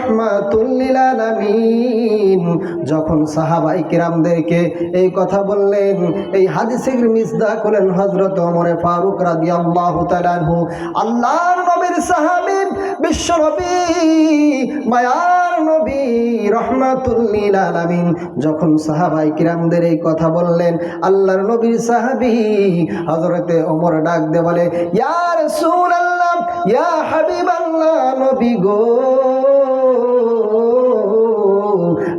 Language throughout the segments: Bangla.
রাহমাতুল লিল আলামিন। যখন সাহাবায়ে কিরামদেরকে এই কথা বললেন, এই হাদিসের মিসদাক হলেন হযরত ওমর ফারুক রাদিয়াল্লাহু তাআলা আনহু, আল্লাহর নবীর সাহাবী, বিশ্ব নবী, মায়ার নবী রাহমাতুল লিল আলামিন যখন সাহাবায়ে কিরামদের এই কথা বললেন, আল্লাহর নবীর সাহাবী হযরতে ওমর ডাক দিয়ে বলে, ইয়া রাসূলুল্লাহ, ইয়া হাবিবাল্লাহ, নবী গো,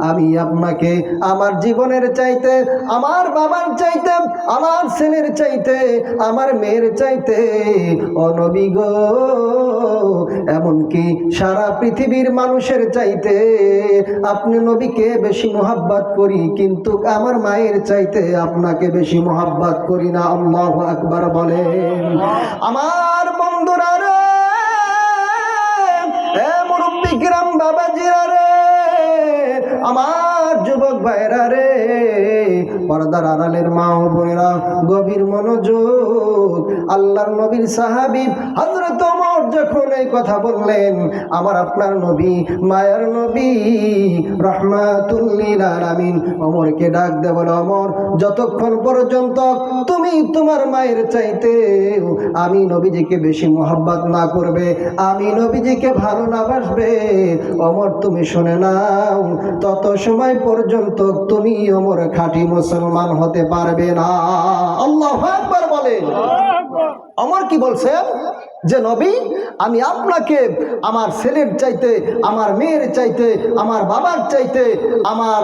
আমি আপনাকে আমার জীবনের চাইতে, আমার বাবার চাইতে, আমার ছেলের চাইতে, আমার মেয়ের চাইতে, ও নবী গো, এমনকি সারা পৃথিবীর মানুষের চাইতে আপনি নবীকে বেশি মোহাব্বত করি, কিন্তু আমার মায়ের চাইতে আপনাকে বেশি মোহাব্বত করি না। আল্লাহু আকবার বলেন। আমার বন্ধুরা রে, এ মুরব্বি কিরাম বাবাজিরা রে, আমার যুবক ভাইরা রে, পর্দার আড়ালের মা ও বোনেরা, গভীর মনোযোগ। আল্লাহর নবীর সাহাবী হযরত ওমর যখন এই কথা বললেন, আমার আপনার নবী, মায়ার নবী রাহমাতুল লিল আলামিন ওমরকে ডাক দিয়ে বলে, ওমর, যতক্ষণ পর্যন্ত তুমি তোমার মায়ের চাইতে আমি নবীজিকে বেশি মোহাব্বত না করবে, আমি নবীজিকে ভালো না বাসবে, ওমর তুমি শুনে নাও, তত সময় পর্যন্ত তুমি ওমর খাঁটি মুসলমান হতে পারবে না। আল্লাহু আকবার বলেন। ওমর কি বলছেন? যে নবী, আমি আপনাকে আমার ছেলের চাইতে, আমার মেয়ের চাইতে, আমার বাবার চাইতে, আমার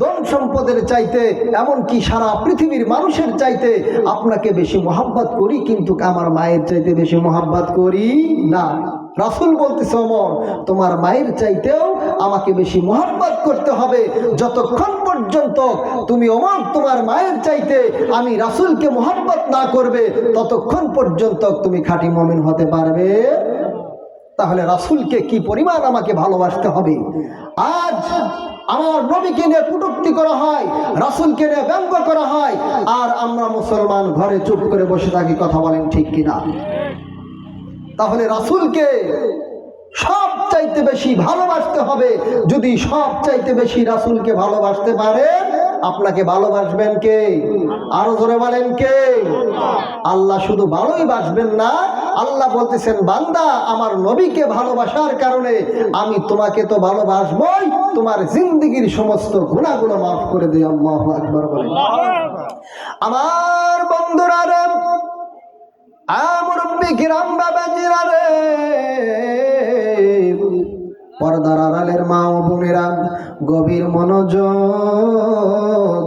ধন সম্পদের চাইতে, এমনকি সারা পৃথিবীর মানুষের চাইতে আপনাকে বেশি মোহাব্বত করি, কিন্তু আমার মায়ের চাইতে বেশি মোহাব্বত করি না। রাসূল বলতেছে, ওমর, তোমার মায়ের চাইতেও আমাকে বেশি মোহাব্বত করতে হবে। যতক্ষণ পর্যন্ত তুমি ওমর তোমার মায়ের চাইতে আমি রাসূলকে মোহাব্বত না করবে, ততক্ষণ পর্যন্ত তুমি খাঁটি মুমিন হতে পারবে। তাহলে রাসূলকে কি পরিমাণ আমাকে ভালোবাসতে হবে। আজ আমার নবীকে নিয়ে কটূক্তি করা হয়, রাসূলকে নিয়ে ব্যঙ্গ করা হয়, আর আমরা মুসলমান ঘরে চুপ করে বসে থাকি। কথা বলেন ঠিক কিনা? তাহলে রাসূলকে সব চাইতে বেশি ভালোবাসতে হবে। যদি সব চাইতে বেশি রাসূলকে ভালোবাসতে পারে, আপনাকে ভালোবাসবেন কে? আরো জোরে বলেন কে? আল্লাহ শুধু ভালোই বাসবেন না, আল্লাহ বলতেছেন, বান্দা, আমার নবীকে ভালোবাসার কারণে আমি তোমাকে তো ভালোবাসবই, তোমার জিন্দেগীর সমস্ত গুনাহগুলো মাফ করে দেই। আল্লাহু আকবার বলেন। আমার বন্ধুরা রে, মুরব্বি কিরাম বাবাজিরা রে, পর্দার আড়ালের মা ও বোনেরা, গভীর মনোযোগ।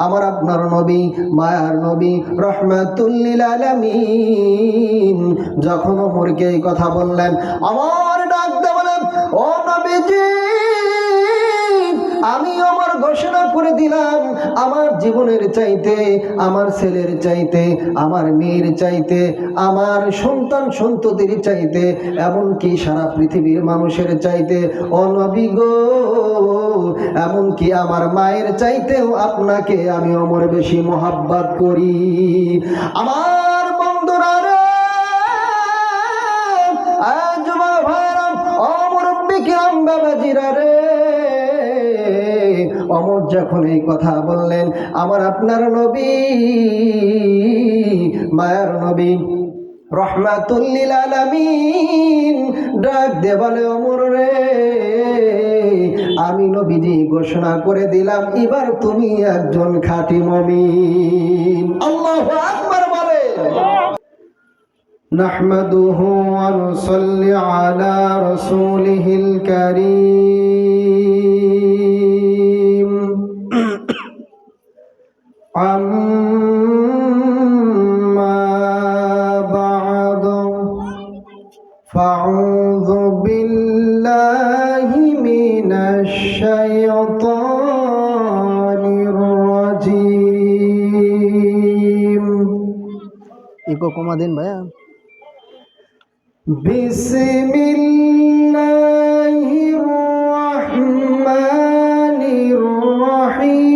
আমার আপনার নবী, মায়ার নবী রাহমাতুল লিল আলামিন যখন ওমরকে এই কথা বললেন, আমার ডাক দিয়ে বলেন, ও নবীজি, আমি ওমর ঘোষণা করে দিলাম, আমার জীবনের চাইতে, আমার ছেলের চাইতে, আমার মেয়ের চাইতে, আমার সন্তান সন্ততির চাইতে, এমনকি সারা পৃথিবীর মানুষের চাইতে, ও নবী গো, এমনকি আমার মায়ের চাইতেও আপনাকে আমি ওমর বেশি মোহাব্বত করি। আমার বন্ধুরা রে, যুবক ভাইরা, ও মুরব্বি কিরাম বাবাজিরা রে, ওমর যখন এই কথা বললেন, আমার আপনার নবী, মায়ার নবী রাহমাতুল লিল আলামিন ডাক দিয়ে বলে, ওমর রে, আমি নবীজি ঘোষণা করে দিলাম, এবার তুমি একজন খাঁটি মুমিন। আল্লাহু আকবার বলে। নাহমাদুহু ওয়া নুসাল্লি আলা রাসূলিহিল কারীম। আম্মা বা'দু, ফাউযু বিল্লাহি মিনাশ শাইতানির রাজীম। ইকো কমা দিন ভাইয়া। বিসমিল্লাহির রাহমানির রাহিম।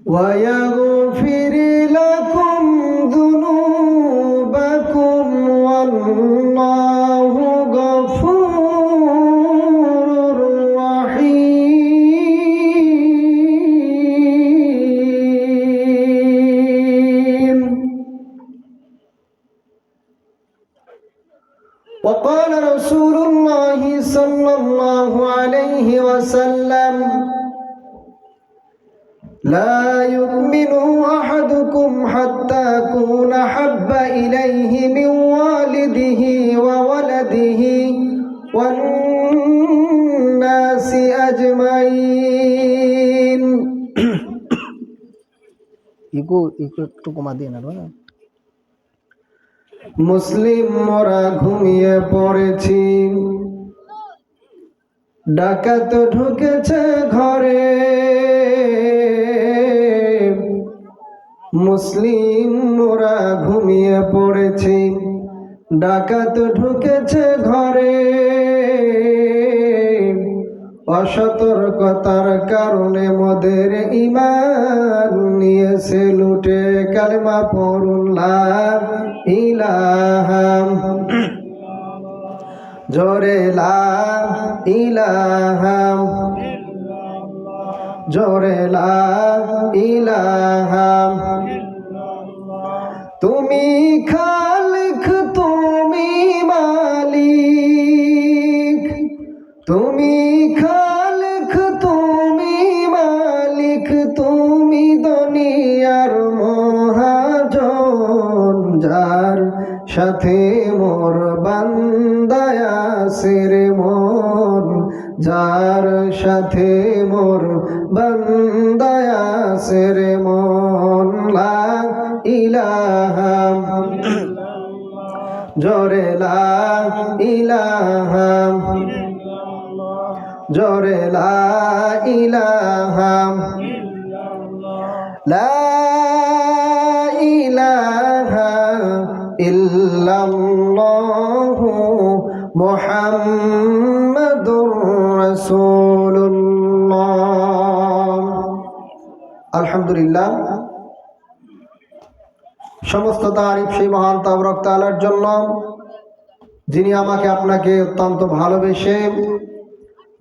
ويغفر لكم ذنوبكم والله غفور رحيم. وقال رسول الله صلى الله عليه وسلم: لا يؤمن أحدكم حتى أكون أحب إليه من والده وولده والناس أجمعين. ইকো একটু কমা দিয়ে না ভাই। মুসলিম মোরা ঘুমিয়ে পড়েছি, ডাকাত ঢুকেছে ঘরে। মুসলিম মোরা ঘুমিয়ে পড়েছি, ডাকাত ঢুকেছে ঘরে। অসতর্কতার কারণে মোদের ঈমান নিয়েছে লুটে। কালেমা পড়ুন লা ইলাহা, জোরে লা ইলাহা, জোরে লা ইলাহা। তুমি খালিক, তুমি মালিক, তুমি খালিক, তুমি মালিক, তুমি দুনিয়ার মহাজন। যার সাথে মোর বান্দায় আছে রে মন, যার সাথে মোর বান্দায় আছে রে মন। লা ইলাহা, জোরে লা ইলাহা, জোরে লা ইলাহা, লা ইলাহা ইল্লাল্লাহু মুহাম্মাদুর রাসূলুল্লাহ। আলহামদুলিল্লাহ, সমস্ত তারিফ সেই মহান তাবারক তাআলার জন্য, যিনি আমাকে আপনাকে অত্যন্ত ভালোবেসে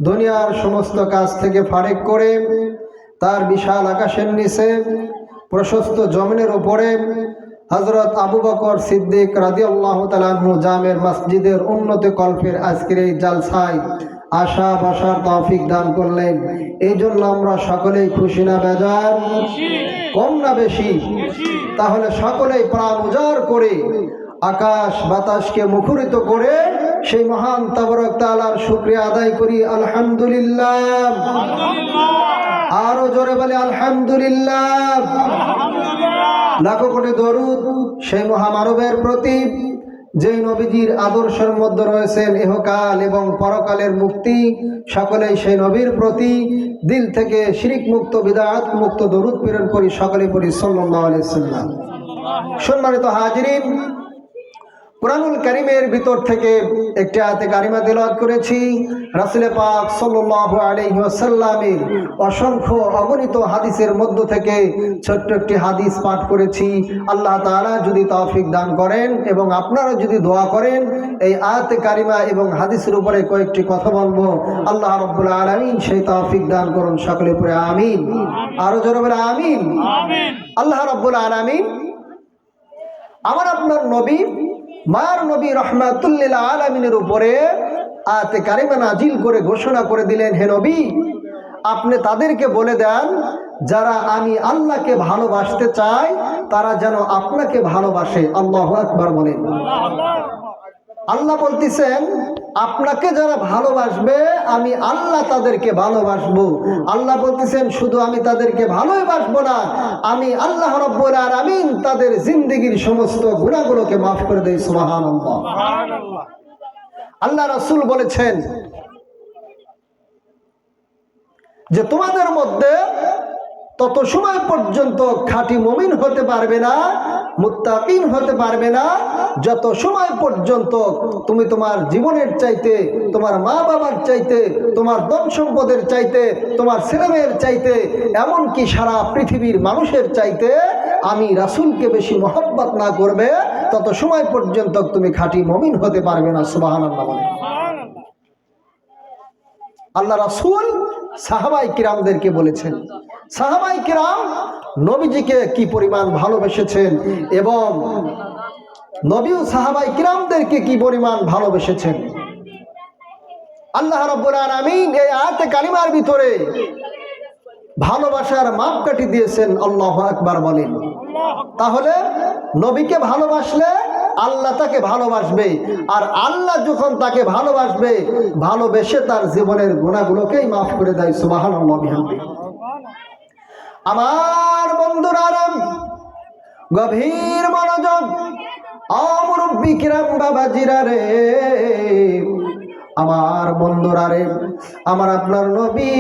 দুনিয়ার সমস্ত কাজ থেকে ফারেক করে তার বিশাল আকাশের নিচে প্রশস্ত জমিনের উপরে হযরত আবু বকর সিদ্দিক রাদিয়াল্লাহু তাআলা আনহু জামের মসজিদের উন্নত কল্পের আজকের এই জালসায় আশা বসার তৌফিক দান করলেন। এই জন্য আমরা সকলেই খুশি না বেজার? কম না বেশি? তাহলে সকলেই প্রাণ উজাড় করে আকাশ বাতাসকে মুখরিত করে সেই মহান তাবারক তাআলার শুকরিয়া আদায় করি। আলহামদুলিল্লাহ। আরো জোরে বলে আলহামদুলিল্লাহ। লাখো কোটি দরুদ সেই মহামানবের প্রতি, যেই নবীজির আদর্শের মধ্যে রয়েছেন ইহকাল এবং পরকালের মুক্তি। সকলেই সেই নবীর প্রতি দিল থেকে শিরিক মুক্ত, বিদআত মুক্ত দরুদ প্রেরণ করি। সকলে পড়ি সাল্লাল্লাহু আলাইহি ওয়াসাল্লাম। সম্মানিত হাজিরিন, কুরআনুল কারীমের ভিতর থেকে একটি আয়াতে কারিমা তেলাওয়াত করেছি। রাসূল পাক সাল্লাল্লাহু আলাইহি ওয়াসাল্লামের অসংখ্য অগণিত হাদিসের মধ্য থেকে ছোট্ট একটি হাদিস পাঠ করেছি। আল্লাহ তাআলা যদি তৌফিক দান করেন এবং আপনারা যদি দোয়া করেন, এই আয়াতে কারিমা এবং হাদিসের উপরে কয়েকটি কথা বলবো। আল্লাহ রাব্বুল আলামিন সেই তৌফিক দান করুন। সকলে পড়ে আমিন। আরো জোরে বলে আমিন। আল্লাহ রাব্বুল আলামিন আমার আপনার নবী, মার নবী রাহমাতুল লিল আলামিনের উপরে আয়াতে কারিমা নাজিল করে ঘোষণা করে দিলেন, হে নবী, আপনি তাদেরকে বলে দেন যারা আমি আল্লাহকে ভালোবাসতে চাই তারা যেন আপনাকে ভালোবাসে। আল্লাহু আকবার বলেন। আল্লাহ বলতেছেন, আপনাকে যারা ভালোবাসবে আমি আল্লাহ তাদেরকে ভালোবাসবো। আল্লাহ বলতেছেন, শুধু আমি তাদেরকে ভালোবাসবো না, আমি আল্লাহ রাব্বুল আলামিন তাদের জিন্দেগীর সমস্ত গুনাহগুলোকে মাফ করে দেই। সুবহানাল্লাহ। আল্লাহ রাসূল বলেছেন যে তোমাদের মধ্যে তত সময় পর্যন্ত খাঁটি মুমিন হতে পারবে না মুত্তাকিন হতে পারবে না যত সময় পর্যন্ত তুমি তোমার জীবনের চাইতে, তোমার মা বাবার চাইতে, তোমার ধন সম্পদের চাইতে, তোমার ছেলেমেয়ের চাইতে, এমনকি সারা পৃথিবীর মানুষের চাইতে আমি রাসূলকে বেশি মহব্বত না করবে, তত সময় পর্যন্ত তুমি খাঁটি মুমিন হতে পারবে না। সুবহানাল্লাহ। আল্লাহ রাসূল সাহাবায়ে কিরামদেরকে বলেছেন, সাহাবায়ে কিরাম নবীজিকে কি পরিমাণ ভালোবেসেছেন এবং নবীও সাহাবায়ে কিরামদেরকে কি পরিমাণ ভালোবেসেছেন। আল্লাহ রাব্বুল আলামিন এই আয়াতে কারিমার ভিতরে ভালোবাসার মাপকাঠি দিয়েছেন। আল্লাহু আকবার বলেন। তাহলে নবীকে ভালোবাসলে আল্লাহ তাকে ভালোবাসবে, আর আল্লাহ যখন তাকে ভালোবাসবে, ভালোবেসে তার জীবনের গুনাহগুলোকেই মাফ করে দেয়। সুবহানাল্লাহ বিহামদিহি। আমার বন্ধুরা গভীর মনোযোগ, মুরব্বি কিরাম বাবাজিরা রে, আমার বন্ধুরা রে, আমার আপনার নবী,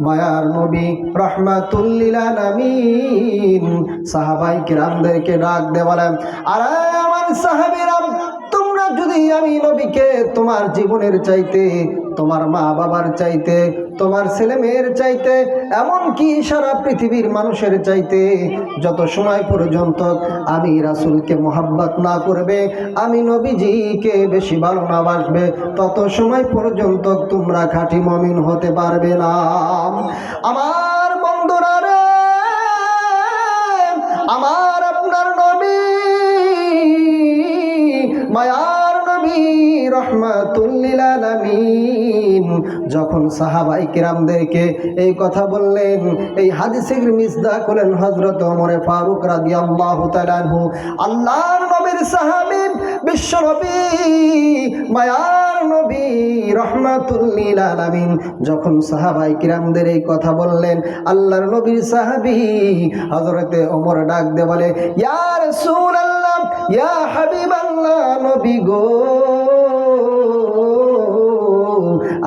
মায়ার নবী রাহমাতুল লিল আলামিন সাহাবায়ে কিরামদেরকে ডাক দিয়ে বলেন, আরে আমার সাহাবীরা, তোমরা যদি আমি নবীকে তোমার জীবনের চাইতে, তোমার মা বাবার চাইতে, তোমার ছেলে মেয়ের চাইতে, এমনকি সারা পৃথিবীর মানুষের চাইতে যত সময় পর্যন্ত আমি রাসূলকে মহব্বত না করবে, আমি নবীজিকে বেশি ভালো না বাসবে, তত সময় পর্যন্ত তোমরা খাঁটি মুমিন হতে পারবে না। আমার বন্ধুরা রে, আমার আপনার নবী, মায়ার নবী রাহমাতুল লিল আলামিন যখন সাহাবায়ে কিরামদেরকে এই কথা বললেন, এই হাদিসের মিসদাক হলেন হযরত ওমর ফারুক রাদিয়াল্লাহু তাআলা আনহু, আল্লাহর নবীর সাহাবী, বিশ্ব নবী, মায়ার নবী রাহমাতুল লিল আলামিন যখন সাহাবায়ে কিরামদের এই কথা বললেন, আল্লাহর নবীর সাহাবী হযরতে ওমর ডাক দিয়ে বলে, ইয়া রাসূলুল্লাহ, ইয়া হাবিবাল্লাহ, নবী গো,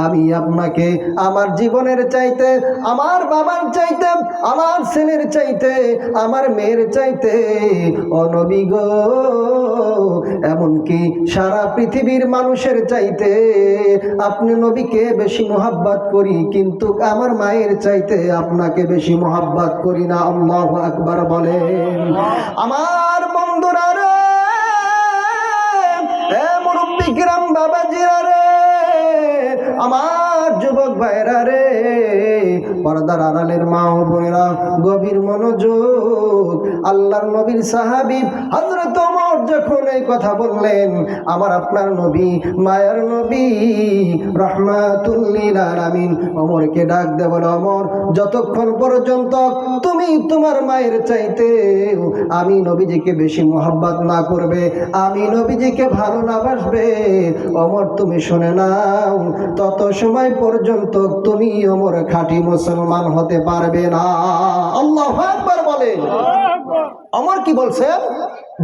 আমি আপনাকে আমার জীবনের চাইতে, আমার বাবার চাইতে, আমার ছেলের চাইতে, আমার মেয়ের চাইতে, ও নবী গো, এমনকি সারা পৃথিবীর মানুষের চাইতে আপনি নবীকে বেশি মহব্বত করি, কিন্তু আমার মায়ের চাইতে আপনাকে বেশি মহব্বত করি না। আল্লাহু আকবার বলেন। আমার বন্ধুরা রে, মুরব্বি কিরাম বাবাজিরা রে, আমার যুবক ভাইরা রে, পর্দার আড়ালের মা ও বোনেরা, গভীর মনোযোগ, আল্লাহর নবীর সাহাবী হযরত ওমর যখন এই কথা বললেন, আমার আপনার নবী, মায়ার নবী রাহমাতুল লিল আলামিন ওমরকে ডাক দিয়ে বলে, ওমর, যতক্ষণ পর্যন্ত তুমি তোমার মায়ের চাইতে আমি নবীজিকে বেশি মহব্বত না করবে, আমি নবীজিকে ভালো না বাসবে, ওমর তুমি শুনে নাও, তত সময় পর্যন্ত তুমি ওমর খাঁটি মুসলমান হতে পারবে না। আল্লাহু আকবার বলেন। ওমর কি বলছেন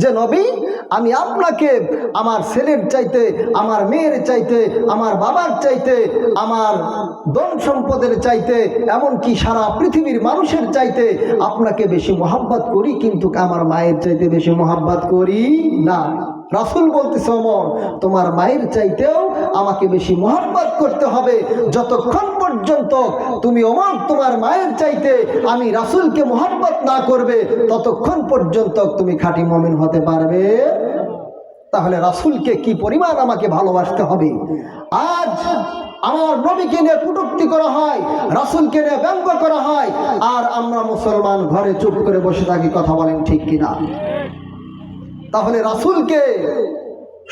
যে নবী, আমি আপনাকে আমার ছেলের চাইতে, আমার মেয়ের চাইতে, আমার বাবার চাইতে, আমার ধন সম্পদের চাইতে, এমনকি সারা পৃথিবীর মানুষের চাইতে আপনাকে বেশি মহব্বত করি, কিন্তু আমার মায়ের চাইতে বেশি মহব্বত করি না। রাসূল বলতেছে, ওমর, তোমার মায়ের চাইতেও আমাকে বেশি মহব্বত করতে হবে, যতক্ষণ পর্যন্ত তুমি ওমর তোমার মায়ের চাইতে আমি রাসূলকে মহব্বত না করবে, ততক্ষণ পর্যন্ত তুমি খাঁটি মুমিন হতে পারবে। তাহলে রাসূলকে কি পরিমাণ আমাকে ভালোবাসতে হবে। আজ আমার নবীকে নিয়ে কটূক্তি করা হয়, রাসূলকে নিয়ে ব্যঙ্গ করা হয়, আর আমরা মুসলমান ঘরে চুপ করে বসে থাকি। কথা বলেন ঠিক কিনা? তাহলে রাসূলকে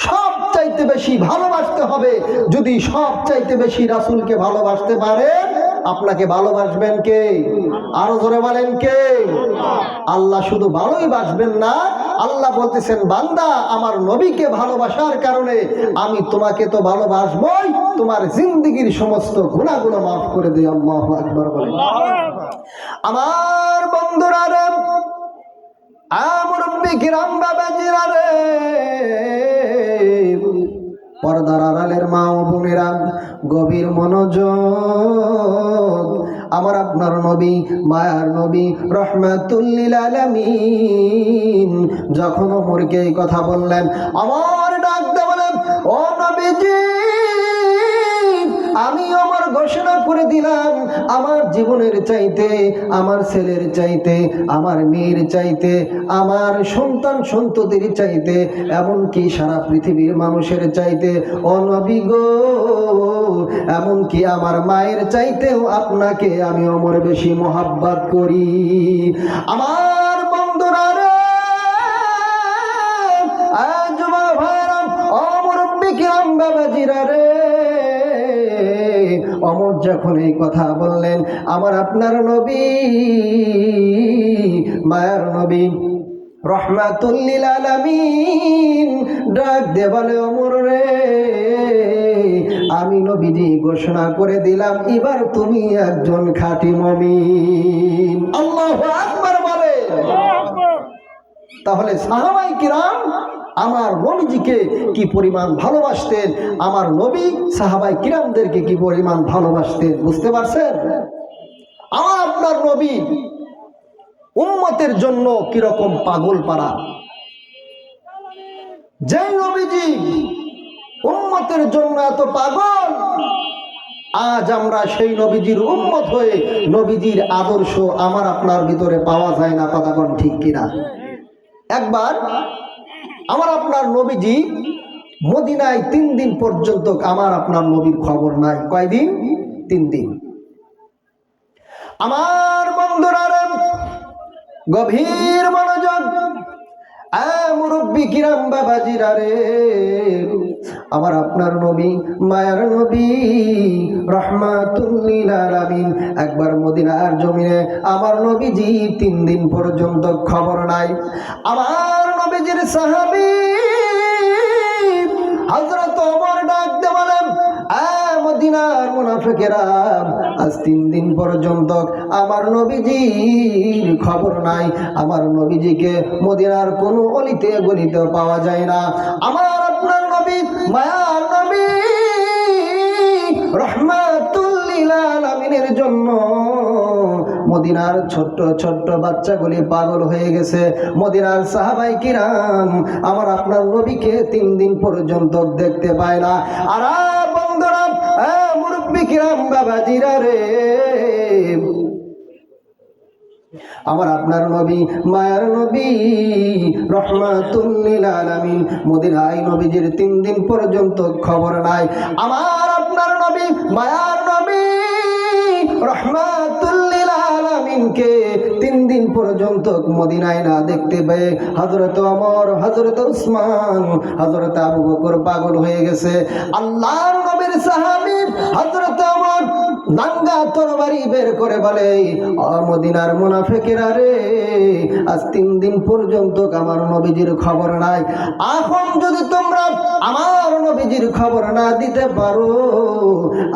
সব চাইতে বেশি ভালোবাসতে হবে। যদি সব চাইতে বেশি রাসূলকে ভালোবাসতে পারেন, আপনাকে ভালোবাসবেন কে? আরো জোরে বলেন কে? আল্লাহ শুধু ভালোই বাসবেন না, আল্লাহ বলতেছেন, বান্দা, আমার নবীকে ভালোবাসার কারণে আমি তোমাকে তো ভালোবাসবই, তোমার জিন্দেগীর সমস্ত গুনাহগুলো মাফ করে দেই। আল্লাহু আকবার বলেন। আমার বন্ধুরা রে, মুরব্বি কিরাম বাবাজিরা রে, পর্দার আড়ালের মা ও বোনেরা, গভীর মনোযোগ, আমার আপনার নবী, মায়ার নবী, রহমাতুল লিল আলামিন যখন ওমরকে এই কথা বললেন, আমার ডাক দিয়ে বলেন, ও নবীজি, আমি ওমর ঘোষণা করে দিলাম, আমার জীবনের চাইতে, আমার ছেলের চাইতে, আমার মেয়ের চাইতে, আমার সন্তান সন্ততির চাইতে, এমনকি সারা পৃথিবীর মানুষের চাইতে, ও নবী গো, এমনকি আমার মায়ের চাইতেও আপনাকে আমি ওমর বেশি মহাব্বত করি। আমার বন্ধুরা রে, যুবা ভাইরা, ও মুরব্বি কিরাম, বাবাজিরা রে, ওমর যখন এই কথা বললেন, আমার আপনার নবী, মায়ার নবী, রহমাতুল লিল আলামিন ডাক দিয়ে বলে, ওমর রে, আমি নবীজি ঘোষণা করে দিলাম, এবার তুমি একজন খাঁটি মুমিন। আল্লাহু আকবার বলে। তাহলে সাহাবায়ে কিরাম আমার নবীজিকে কি পরিমাণ ভালোবাসতেন, আমার নবী সাহাবায়ে কিরামদেরকে কি পরিমাণ ভালোবাসতেন, বুঝতে পারছেন? আমার আপনার নবী উম্মতের জন্য কিরকম পাগল পারা। যে নবীজি উম্মতের জন্য এত পাগল, আজ আমরা সেই নবীজির উম্মত হয়ে নবীজির আদর্শ আমার আপনার ভিতরে পাওয়া যায় না। কথা কোন ঠিক কিনা? একবার আমার আপনার নবীজি মদিনায় 3 দিন পর্যন্ত আমার আপনার নবীর খবর নাই। কয়দিন? 3 দিন। আমার বন্ধুরা গভীর মনোযোগ, মুরব্বি কিরাম, বাবাজিরা রে, আমার আপনার নবী, মায়ার নবী, রহমাতুল লিল আলামিন একবার মদিনার জমিনে আমার নবীজি 3 দিন পর্যন্ত খবর নাই। আমার নবীজির সাহাবী হযরত ওমর ডাক দিয়ে বলেন, মদিনার মুনাফিকেরা, আজ 3 দিন পর্যন্ত আমার নবীজির খবর নাই। আমার নবীজিকে মদিনার কোনো অলিতে গলিতে পাওয়া যায় না। আমার আপনার নবী, মায়ার নবী, রহমাতুল লিল আলামিনের জন্য মদিনার ছোট্ট ছোট্ট বাচ্চাগুলি পাগল হয়ে গেছে। মদিনার সাহাবায়ে কিরাম আমার আপনার নবীকে 3 দিন পর্যন্ত দেখতে পায় না। আর বন্ধুরা, মুরব্বি কিরাম, বাবাজিরা রে, আমার আপনার নবী, মায়ার নবী, রহমাতুল লিল আলামিন মদিনায় নবীজির 3 দিন পর্যন্ত খবর নাই। আমার আপনার নবী, মায়ার নবী, রহমাতুল লিল আলামিনকে 3 দিন পর্যন্ত মদিনায় না দেখতে পেয়ে হযরত ওমর, হযরত উসমান, হযরত আবু বকর পাগল হয়ে গেছে। আল্লাহর নবীর সাহাবী হযরত ওমর নাঙ্গা তরবারি বের করে বলে, মদিনার মুনাফিকেরা রে, আজ 3 দিন পর্যন্ত আমার নবীজির খবর নাই। এখন যদি তোমরা আমার নবীজির খবর না দিতে পারো,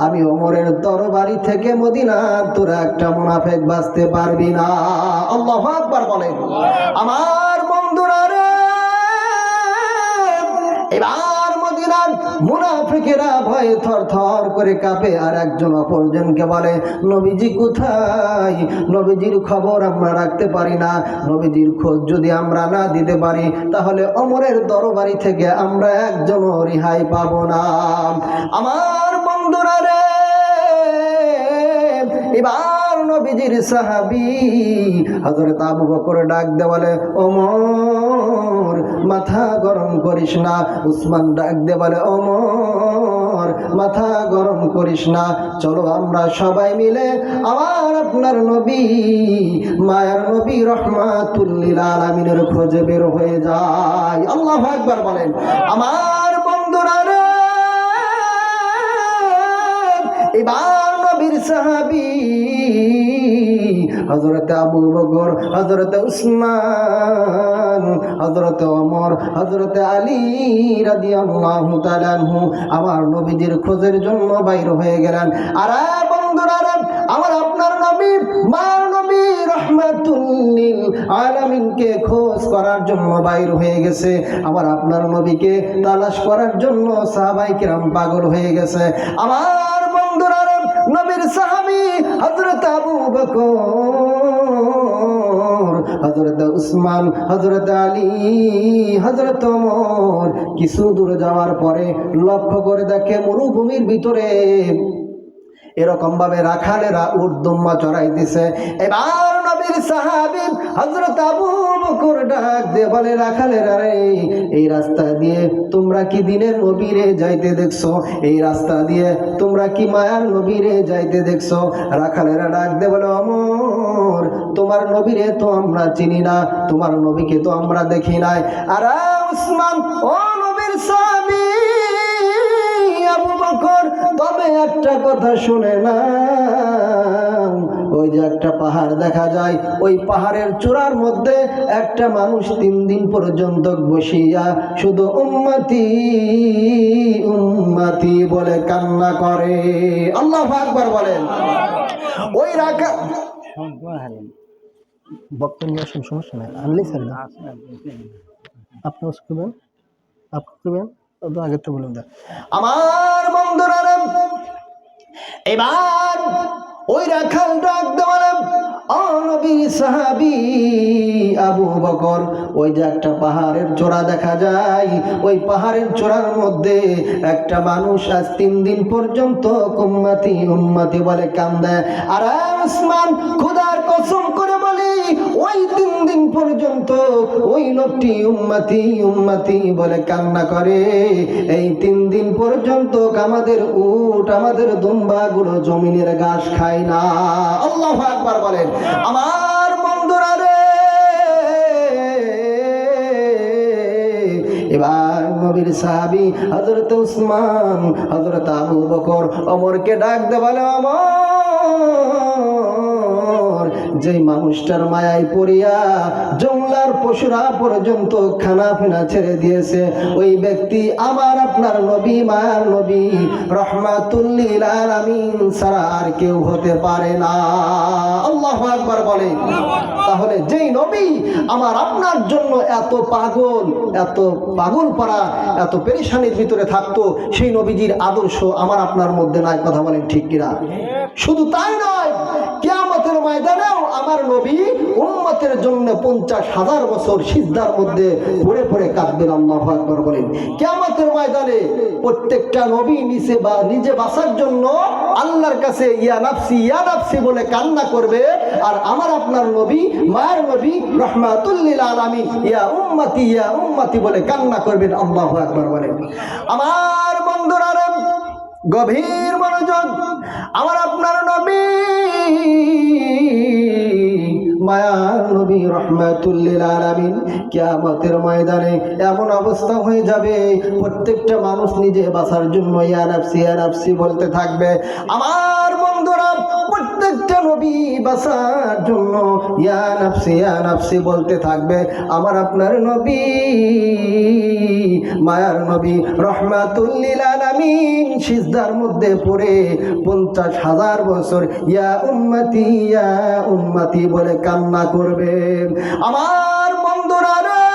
আমি ওমরের তরবারি থেকে মদিনার তোরা একটা মুনাফিক বাঁচতে পারবি না। আল্লাহু আকবার বলেন। আমার বন্ধুরা রে, এবার মদিনার মুনাফিকেরা ভয়ে থরথর করে কাঁপে, আর একজন অপরজনকে বলে, নবীজি কোথায়? নবীজির খবর আমরা রাখতে পারি না। নবীজির খোঁজ যদি আমরা না দিতে পারি, তাহলে ওমরের দরবারি থেকে আমরা একজনও রেহাই পাবো না। আমার বন্ধুরা রে, এবার নবীজির সাহাবী হযরত আবু বকর ডাক দিয়ে বলে, ওমর মাথা গরম করিস না। উসমান ডাক দিয়ে বলে, ওমর মাথা গরম করিস না, চলো আমরা সবাই মিলে আমার আপনার নবী, মায়ার নবী, রহমাতুল লিল আলামিনের খোঁজে বের হয়ে যায়। আল্লাহু আকবার বলেন। আমার বন্ধুরা রে, এবার নবীর সাহাবী হযরত আবু বকর, হযরত উসমান, হযরত ওমর, হযরত আলী রাদিয়াল্লাহু তাআলা আনহু আমার নবীজির খোঁজের জন্য বাইর হয়ে গেলেন। আর বন্ধুরা, আমার আপনার নবী, মায়ার নবী, রহমাতুল লিল আলামিনকে খোঁজ করার জন্য বাইর হয়ে গেছে। আমার আপনার নবীকে তালাশ করার জন্য সাহাবায়ে কিরাম পাগল হয়ে গেছে। আমার বন্ধুরা, নবীর সাহাবী হযরত আবু বকর, হযরত উসমান, হযরত আলী, হযরত ওমর কিছু দূর যাওয়ার পরে লক্ষ্য করে দেখে মরুভূমির ভিতরে এরকম ভাবে রাখালেরা উর্দুম্মা চড়াইতেছে। এবার নবীর সাহাবী হযরত আবু বকর ডাক দিয়ে বলে, রাখালেরা রে, এই রাস্তা দিয়ে তোমরা কি দিনের নবীরে যাইতে দেখছো? এই রাস্তা দিয়ে তোমরা কি মায়ার নবীরে যাইতে দেখছো? রাখালেরা ডাক দিয়ে বলে, ওমর, তোমার নবীরে তো আমরা চিনি না, তোমার নবীকে তো আমরা দেখি নাই। আর উসমান, ও নবীর সাহাবী আবু বকর, তবে একটা কথা শুনে না, ওই যে একটা পাহাড় দেখা যায়, ওই পাহাড়ের চূড়ার মধ্যে একটা মানুষ 3 দিন পর্যন্ত বসিয়া শুধু উম্মতি উম্মতি বলে কান্না করে। আল্লাহু আকবার বলেন। ওই রাখা বক্তব্য নিয়ে আসুন, সমস্যা নাই, আনলেই স্যার না আপনি করবেন, আপনি করবেন, আগে তো বলুন। আমার বন্ধুরা, এবার ওই রাখাল ডাক দেওয়ালে, ও নবীর সাহাবী আবু বকর, ওই যে একটা পাহাড়ের চূড়া দেখা যায়, ওই পাহাড়ের চূড়ার মধ্যে একটা মানুষ আজ 3 দিন পর্যন্ত উম্মতি উম্মতি বলে কান্দে। আর উসমান, খোদার কসম করে বলি, ওই 3 দিন পর্যন্ত ওই লোকটি উম্মতি উম্মতি বলে কান্না করে। এই 3 দিন পর্যন্ত আমাদের উট, আমাদের দুম্বাগুলো জমিনের ঘাস খায় না। আল্লাহু আকবার বলেন। আমার বন্ধুরা রে, এবার নবীর সাহাবী হযরত উসমান, হযরত আবু বকর ওমরকে ডাক দে বলে, ওমর, যেই মানুষটার মায়ায় পড়িয়া জঙ্গলার পশুরা পর্যন্ত খানা পিনা ছেড়ে দিয়েছে, ওই ব্যক্তি আমার আপনার নবী, মায়ার নবী রাহমাতুল লিল আলামিন ছাড়া আর কেউ হতে পারে না। আল্লাহু আকবার বলে। তাহলে যেই নবী আমার আপনার জন্য এত পাগল, এত পাগল পারা, এত পেরেশানির ভিতরে থাকতো, সেই নবীজির আদর্শ আমার আপনার মধ্যে নাই। কথা বলেন ঠিক কিনা? শুধু তাই নয়, কিয়ামতের ময়দানেও আমার নবী উম্মতের জন্য 50,000 বছর সিজদার মধ্যে পড়ে পড়ে কাঁদবেন। আল্লাহু আকবার বলেন। কিয়ামতের ময়দানে প্রত্যেকটা নবী নিজে বাঁচার জন্য আল্লাহর কাছে ইয়া নাফসি বলে কান্না করবে, আর আমার আপনার নবী, মায়ের নবী রাহমাতুল লিল আলামিন ইয়া উম্মতি বলে কান্না করবেন। আল্লাহু আকবার বলেন। আমার বন্ধুরা, গভীর মনোযোগ, আমার আপনার নবী, মায়ার নবী রাহমাতুল লিল আলামিন কিয়ামতের ময়দানে এমন অবস্থা হয়ে যাবে, প্রত্যেকটা মানুষ নিজে বাঁচার জন্য ইয়া নাফসি বলতে থাকবে। আমার বন্ধুরা, প্রত্যেকটা নবী বাঁচার জন্য ইয়া নাফসি বলতে থাকবে। আমার আপনার নবী, মায়ার নবী রাহমাতুল লিল আলামিন সিজদার মধ্যে পড়ে 50,000 বছর ইয়া উম্মতি বলে কান্না করবেন। আমার বন্ধুরা রে,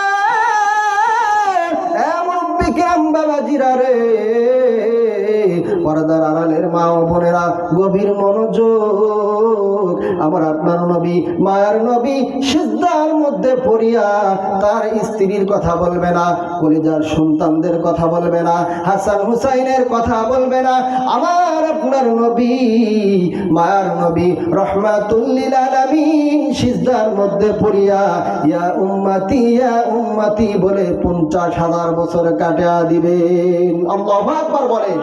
এমন বিক্রম বাবাজিরা রে, পর্দার আড়ালের মা ও বোনেরা, গভীর মনোযোগ, আমার আপনার নবী, মায়ার নবী সিজদার মধ্যে পড়িয়া তার স্ত্রীর কথা বলবে না, কলিজার সন্তানদের কথা বলবে না, হাসান হুসাইনের কথা বলবে না। আমার আপনার নবী, মায়ার নবী রাহমাতুল লিল আলামিন সিজদার মধ্যে পড়িয়া ইয়া উম্মতি বলে 50,000 বছর কাটিয়ে দিবেন। আল্লাহু আকবার বলেন।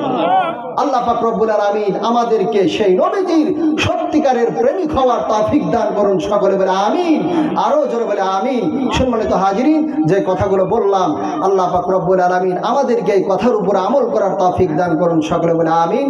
আল্লাহ পাক রব্বুল আলামিন আমাদেরকে সেই নবীজির সত্যিকারের প্রেমিক হওয়ার তৌফিক দান করুন। সকলে বলে আমিন, আরো জোরে বলে আমিন। সম্মানিত হাজিরিন, যে কথাগুলো বললাম, আল্লাহ পাক রব্বুল আলামিন আমাদেরকে এই কথার উপর আমল করার তৌফিক দান করুন। সকলে বলে আমিন।